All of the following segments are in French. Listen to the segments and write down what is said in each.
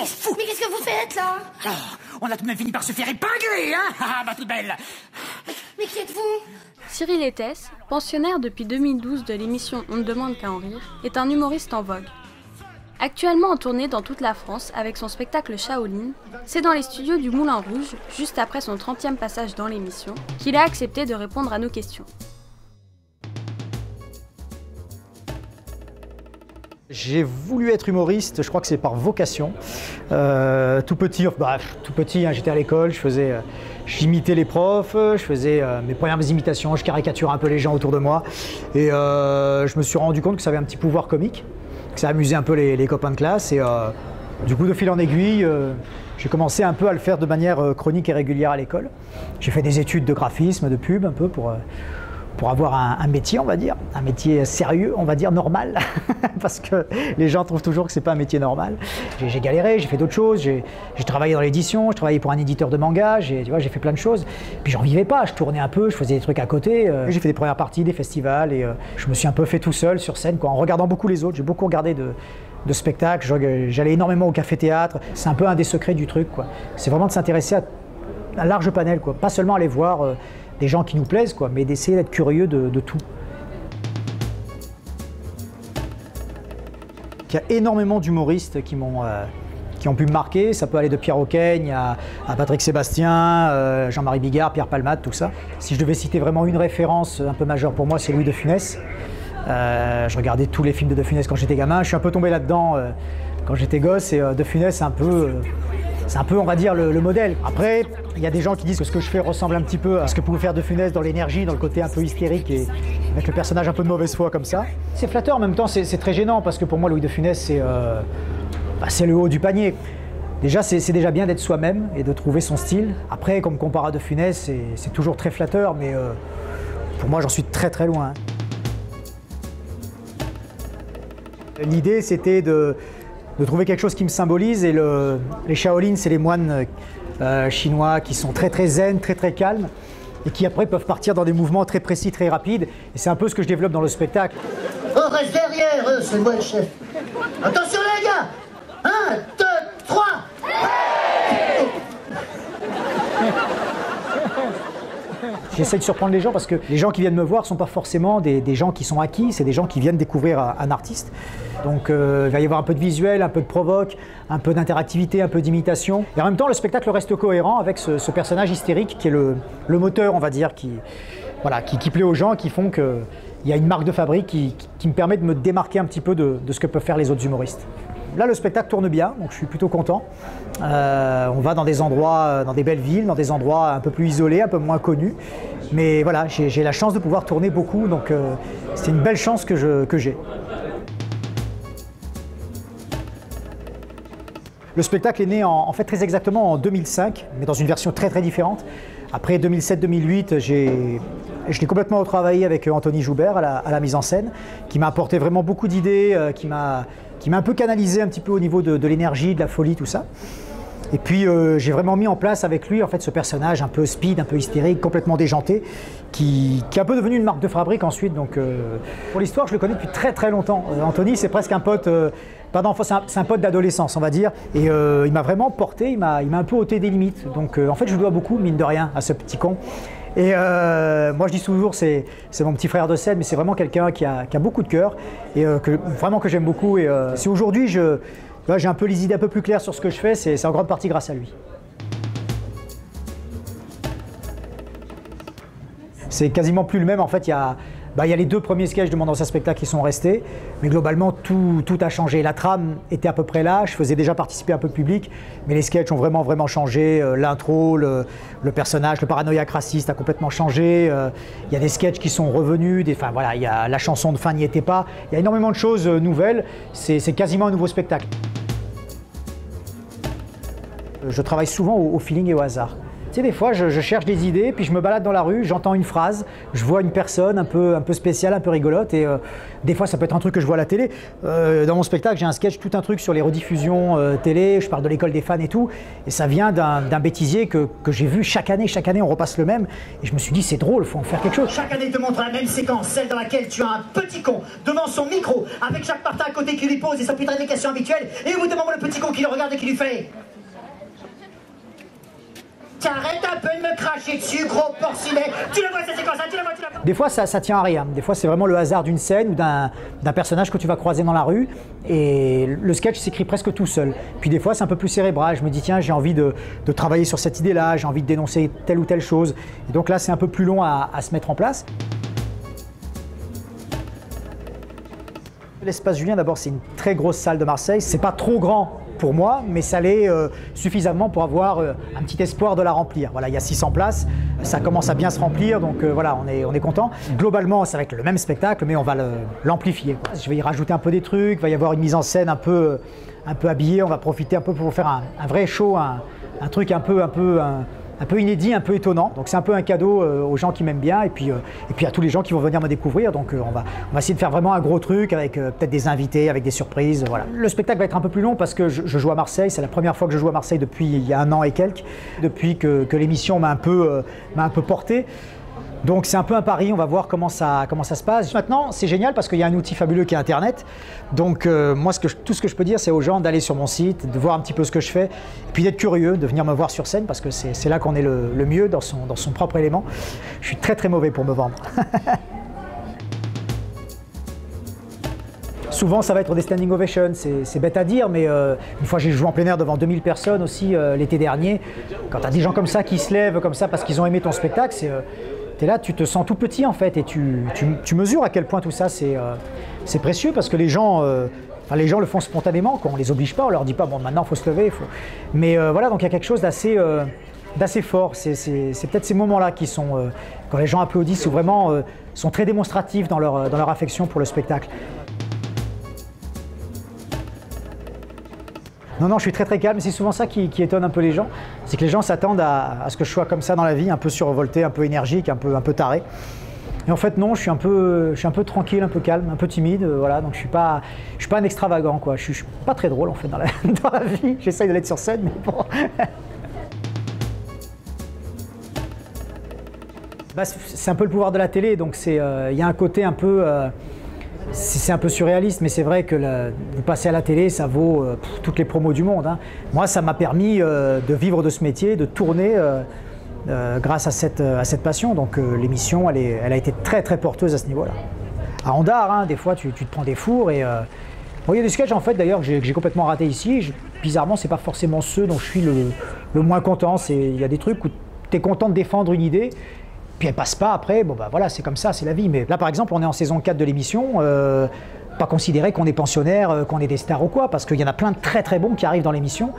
complètement fou. Mais qu'est-ce que vous faites, là? Oh, on a tout de même fini par se faire épingler, hein? Ah, ma toute belle. Mais qui êtes-vous? Cyril Ettès, pensionnaire depuis 2012 de l'émission On ne demande qu'à en rire, est un humoriste en vogue. Actuellement en tournée dans toute la France avec son spectacle Shaolin, c'est dans les studios du Moulin Rouge, juste après son 30e passage dans l'émission, qu'il a accepté de répondre à nos questions. J'ai voulu être humoriste, je crois que c'est par vocation. Tout petit, j'étais à l'école, j'imitais les profs, je faisais mes premières imitations, je caricaturais un peu les gens autour de moi. Et je me suis rendu compte que ça avait un petit pouvoir comique, que ça amusait un peu les copains de classe. Et du coup, de fil en aiguille, j'ai commencé un peu à le faire de manière chronique et régulière à l'école. J'ai fait des études de graphisme, de pub, un peu pour avoir un métier, on va dire, un métier sérieux, on va dire normal, parce que les gens trouvent toujours que c'est pas un métier normal. J'ai galéré, j'ai fait d'autres choses, j'ai travaillé dans l'édition, je travaillais pour un éditeur de manga, j'ai fait plein de choses. Puis j'en vivais pas, je tournais un peu, je faisais des trucs à côté, j'ai fait des premières parties, des festivals, et je me suis un peu fait tout seul sur scène, quoi, en regardant beaucoup les autres. J'ai beaucoup regardé de spectacles, j'allais énormément au café-théâtre, c'est un peu un des secrets du truc, quoi. C'est vraiment de s'intéresser à un large panel, quoi, pas seulement aller voir des gens qui nous plaisent, quoi, mais d'essayer d'être curieux de tout. Il y a énormément d'humoristes qui ont pu me marquer. Ça peut aller de Pierre Oquaigne à Patrick Sébastien, Jean-Marie Bigard, Pierre Palmade, tout ça. Si je devais citer vraiment une référence un peu majeure pour moi, c'est Louis de Funès. Je regardais tous les films de Funès quand j'étais gamin. Je suis un peu tombé là-dedans quand j'étais gosse, et de Funès, c'est un peu, on va dire, le modèle. Après, il y a des gens qui disent que ce que je fais ressemble un petit peu à ce que pouvait faire de Funès dans l'énergie, dans le côté un peu hystérique et avec le personnage un peu de mauvaise foi comme ça. C'est flatteur, en même temps, c'est très gênant parce que pour moi, Louis de Funès, c'est le haut du panier. Déjà, c'est déjà bien d'être soi-même et de trouver son style. Après, comme comparé à de Funès, c'est toujours très flatteur, mais pour moi, j'en suis très très loin. L'idée, c'était de trouver quelque chose qui me symbolise, et les Shaolin, c'est les moines chinois qui sont très très zen, très très calmes, et qui après peuvent partir dans des mouvements très précis, très rapides, et c'est un peu ce que je développe dans le spectacle. On reste derrière eux, c'est moi le chef. Attention les gars, 1, 2, 3. J'essaie de surprendre les gens parce que les gens qui viennent me voir ne sont pas forcément des gens qui sont acquis, c'est des gens qui viennent découvrir un artiste. Donc il va y avoir un peu de visuel, un peu de provoque, un peu d'interactivité, un peu d'imitation. Et en même temps, le spectacle reste cohérent avec ce personnage hystérique qui est le moteur, on va dire, qui plaît aux gens, qui font qu'il y a une marque de fabrique qui me permet de me démarquer un petit peu de ce que peuvent faire les autres humoristes. Là, le spectacle tourne bien, donc je suis plutôt content. On va dans des endroits, dans des belles villes, dans des endroits un peu plus isolés, un peu moins connus. Mais voilà, j'ai la chance de pouvoir tourner beaucoup, donc c'est une belle chance que j'ai. Le spectacle est né en fait très exactement en 2005, mais dans une version très très différente. Après 2007-2008, je l'ai complètement retravaillé avec Anthony Joubert à la mise en scène, qui m'a apporté vraiment beaucoup d'idées, qui m'a un peu canalisé un petit peu au niveau de l'énergie, de la folie, tout ça. Et puis j'ai vraiment mis en place avec lui en fait ce personnage un peu speed, un peu hystérique, complètement déjanté, qui est un peu devenu une marque de fabrique ensuite. Donc pour l'histoire, je le connais depuis très très longtemps. Anthony, c'est presque un pote, c'est un pote d'adolescence, on va dire. Et il m'a vraiment porté, il m'a un peu ôté des limites. Donc en fait, je lui dois beaucoup, mine de rien, à ce petit con. Et moi, je dis toujours, c'est mon petit frère de scène, mais c'est vraiment quelqu'un qui a beaucoup de cœur et vraiment que j'aime beaucoup. Et si aujourd'hui, j'ai un peu les idées un peu plus claires sur ce que je fais, c'est en grande partie grâce à lui. C'est quasiment plus le même. En fait, il y a les 2 premiers sketchs de mon ancien spectacle qui sont restés, mais globalement, tout a changé. La trame était à peu près là, je faisais déjà participer un peu de public, mais les sketchs ont vraiment changé. L'intro, le personnage, le paranoïaque raciste a complètement changé. Il y a des sketchs qui sont revenus, il y a la chanson de fin n'y était pas. Il y a énormément de choses nouvelles, c'est quasiment un nouveau spectacle. Je travaille souvent au feeling et au hasard. Tu sais, des fois, je cherche des idées, puis je me balade dans la rue, j'entends une phrase, je vois une personne un peu spéciale, un peu rigolote, et des fois, ça peut être un truc que je vois à la télé. Dans mon spectacle, j'ai un sketch, tout un truc sur les rediffusions télé, je parle de l'école des fans et tout, et ça vient d'un bêtisier que j'ai vu chaque année, on repasse le même, et je me suis dit, c'est drôle, faut en faire quelque chose. Chaque année te montre la même séquence, celle dans laquelle tu as un petit con devant son micro, avec Jacques Martin à côté qui lui pose et sa putain de questions habituelles, et au bout d'un moment, le petit con qui le regarde et qui lui fait... T'arrêtes un peu de me cracher dessus, gros porcinet. Tu la vois, cette séquence-là, tu la vois. Des fois, ça tient à rien. Des fois, c'est vraiment le hasard d'une scène ou d'un personnage que tu vas croiser dans la rue. Et le sketch s'écrit presque tout seul. Puis des fois, c'est un peu plus cérébral. Je me dis, tiens, j'ai envie de travailler sur cette idée-là, j'ai envie de dénoncer telle ou telle chose. Et donc là, c'est un peu plus long à se mettre en place. L'Espace Julien, d'abord, c'est une très grosse salle de Marseille. C'est pas trop grand pour moi, mais ça l'est suffisamment pour avoir un petit espoir de la remplir. Voilà, il y a 600 places, ça commence à bien se remplir, donc voilà, on est content. Globalement, ça va être le même spectacle, mais on va l'amplifier. Je vais y rajouter un peu des trucs, il va y avoir une mise en scène un peu habillée, on va profiter un peu pour faire un vrai show, un truc un peu inédit, un peu étonnant. Donc c'est un peu un cadeau aux gens qui m'aiment bien et puis à tous les gens qui vont venir me découvrir. Donc on va essayer de faire vraiment un gros truc avec peut-être des invités, avec des surprises. Voilà. Le spectacle va être un peu plus long parce que je joue à Marseille. C'est la première fois que je joue à Marseille depuis il y a 1 an et quelques, depuis que l'émission m'a un peu porté. Donc c'est un peu un pari, on va voir comment ça se passe. Maintenant, c'est génial parce qu'il y a un outil fabuleux qui est Internet. Donc moi, tout ce que je peux dire, c'est aux gens d'aller sur mon site, de voir un petit peu ce que je fais, et puis d'être curieux, de venir me voir sur scène parce que c'est là qu'on est le mieux dans son propre élément. Je suis très très mauvais pour me vendre. Souvent, ça va être des standing ovations, c'est bête à dire, mais une fois j'ai joué en plein air devant 2000 personnes aussi l'été dernier. Quand tu as des gens comme ça qui se lèvent comme ça parce qu'ils ont aimé ton spectacle, t'es là, tu te sens tout petit en fait, et tu mesures à quel point tout ça c'est précieux parce que les gens le font spontanément, on ne les oblige pas, on leur dit pas bon maintenant il faut se lever, mais voilà, donc il y a quelque chose d'assez fort. C'est peut-être ces moments-là qui sont, quand les gens applaudissent ou vraiment sont très démonstratifs dans leur affection pour le spectacle. Non, je suis très très calme, c'est souvent ça qui étonne un peu les gens, c'est que les gens s'attendent à ce que je sois comme ça dans la vie, un peu survolté, un peu énergique, un peu taré. Et en fait non, je suis un peu tranquille, un peu calme, un peu timide, voilà, donc je suis pas un extravagant quoi, je suis pas très drôle en fait dans la vie, j'essaye de l'être sur scène, mais bon. C'est un peu le pouvoir de la télé, donc il y a un côté un peu... c'est un peu surréaliste, mais c'est vrai que vous passez à la télé, ça vaut toutes les promos du monde. Hein. Moi, ça m'a permis de vivre de ce métier, de tourner grâce à cette passion. Donc l'émission, elle a été très très porteuse à ce niveau-là. À Andar, hein, des fois, tu te prends des fours et... Bon, il y a des sketchs en fait d'ailleurs que j'ai complètement ratés ici. Bizarrement, c'est pas forcément ceux dont je suis le moins content. Il y a des trucs où tu es content de défendre une idée, puis elle passe pas après, bon bah voilà, c'est comme ça, c'est la vie. Mais là par exemple, on est en saison 4 de l'émission, pas considérer qu'on est pensionnaire, qu'on est des stars ou quoi, parce qu'il y en a plein de très très bons qui arrivent dans l'émission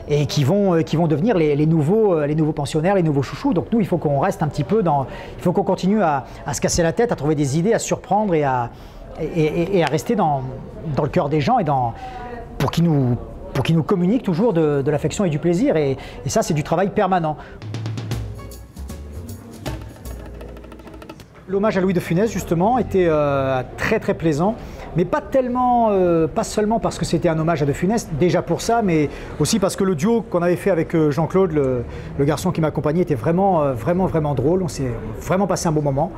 et qui vont devenir les nouveaux pensionnaires, les nouveaux chouchous. Donc nous, il faut qu'on reste un petit peu il faut qu'on continue à se casser la tête, à trouver des idées, à surprendre et à rester dans le cœur des gens et pour qu'ils nous communiquent toujours de l'affection et du plaisir. Et ça, c'est du travail permanent. L'hommage à Louis de Funès, justement, était très très plaisant, mais pas seulement parce que c'était un hommage à de Funès, déjà pour ça, mais aussi parce que le duo qu'on avait fait avec Jean-Claude, le garçon qui m'accompagnait, était vraiment drôle. On s'est vraiment passé un bon moment.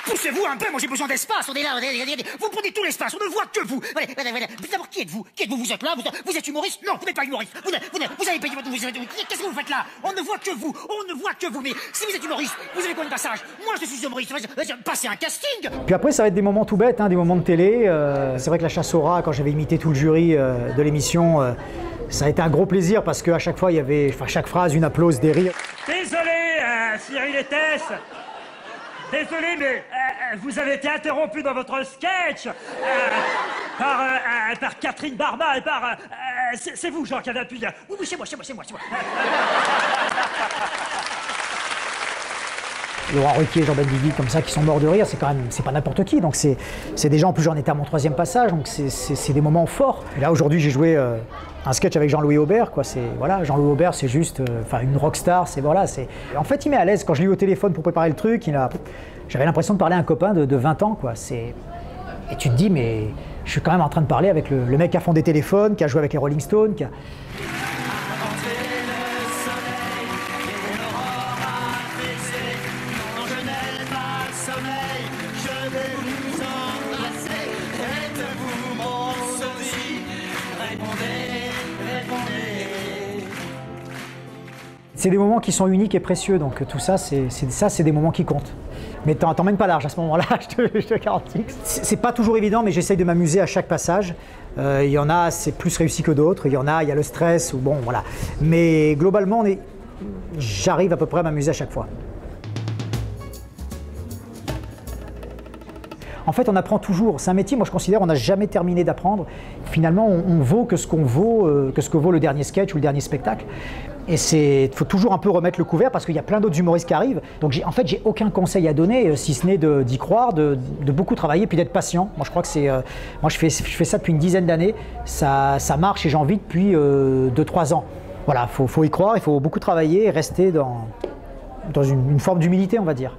Poussez-vous un peu, moi j'ai besoin d'espace, on est là, vous prenez tout l'espace, on ne voit que vous. Voilà. D'abord, qui êtes-vous? Vous êtes là, vous êtes humoriste? Non, vous n'êtes pas humoriste. Vous avez payé votre... Qu'est-ce que vous faites là? On ne voit que vous, mais si vous êtes humoriste, vous avez quoi de passage? Moi je suis humoriste, passez un casting. Puis après ça va être des moments tout bêtes, hein, des moments de télé. C'est vrai que la chasse au rat, quand j'avais imité tout le jury de l'émission, ça a été un gros plaisir parce qu'à chaque fois il y avait, chaque phrase, une applause, des rires. Désolé, Cyril et Tess. Désolé, mais vous avez été interrompu dans votre sketch par Catherine Barma et par... c'est vous, Jean, qui avez appuyé. Oui, c'est moi. Laurent Ruquier, Jean Benguigui, comme ça, qui sont morts de rire, c'est pas n'importe qui. Donc c'est des gens, en plus j'en étais à mon 3e passage, donc c'est des moments forts. Et là aujourd'hui j'ai joué un sketch avec Jean-Louis Aubert, quoi. Voilà, Jean-Louis Aubert, c'est juste une rockstar. Voilà, en fait, il met à l'aise. Quand je l'ai eu au téléphone pour préparer le truc, j'avais l'impression de parler à un copain de 20 ans, quoi. Et tu te dis, mais je suis quand même en train de parler avec le mec qui a fondé Téléphone, qui a joué avec les Rolling Stones, C'est des moments qui sont uniques et précieux, donc tout ça, c'est des moments qui comptent. Mais t'emmènes pas large à ce moment-là, je te garantis. C'est pas toujours évident, mais j'essaye de m'amuser à chaque passage. Il y en a, c'est plus réussi que d'autres. Il y a le stress, ou bon, voilà. Mais globalement, j'arrive à peu près à m'amuser à chaque fois. En fait, on apprend toujours. C'est un métier, moi je considère, on n'a jamais terminé d'apprendre. Finalement, on vaut que ce que vaut le dernier sketch ou le dernier spectacle. Et il faut toujours un peu remettre le couvert parce qu'il y a plein d'autres humoristes qui arrivent. Donc en fait, j'ai aucun conseil à donner, si ce n'est d'y croire, de beaucoup travailler, puis d'être patient. Moi, je crois que moi, je fais ça depuis une dizaine d'années. Ça marche et j'ai envie depuis 2-3 ans. Voilà, faut y croire, il faut beaucoup travailler et rester dans une forme d'humilité, on va dire.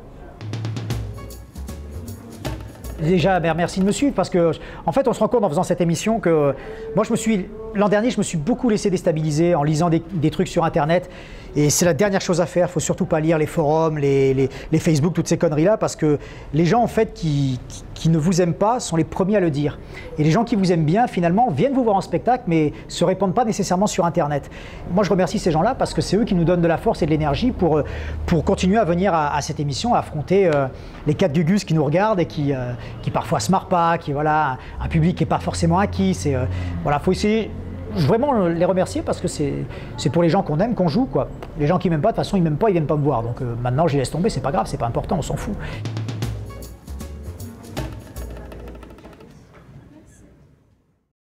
Déjà, merci de me suivre parce que, en fait, on se rend compte en faisant cette émission que moi, l'an dernier, je me suis beaucoup laissé déstabiliser en lisant des trucs sur Internet. Et c'est la dernière chose à faire. Il ne faut surtout pas lire les forums, les Facebook, toutes ces conneries-là, parce que les gens, en fait, qui ne vous aiment pas sont les premiers à le dire. Et les gens qui vous aiment bien, finalement, viennent vous voir en spectacle, mais ne se répandent pas nécessairement sur Internet. Moi, je remercie ces gens-là parce que c'est eux qui nous donnent de la force et de l'énergie pour continuer à venir à cette émission, à affronter les 4 gugus qui nous regardent et qui parfois se marrent pas, voilà, un public qui n'est pas forcément acquis. Voilà, faut essayer vraiment les remercier parce que c'est pour les gens qu'on aime qu'on joue, quoi. Les gens qui m'aiment pas, de toute façon, ils m'aiment pas, ils viennent pas me voir. Donc maintenant, je les laisse tomber, c'est pas grave, c'est pas important, on s'en fout.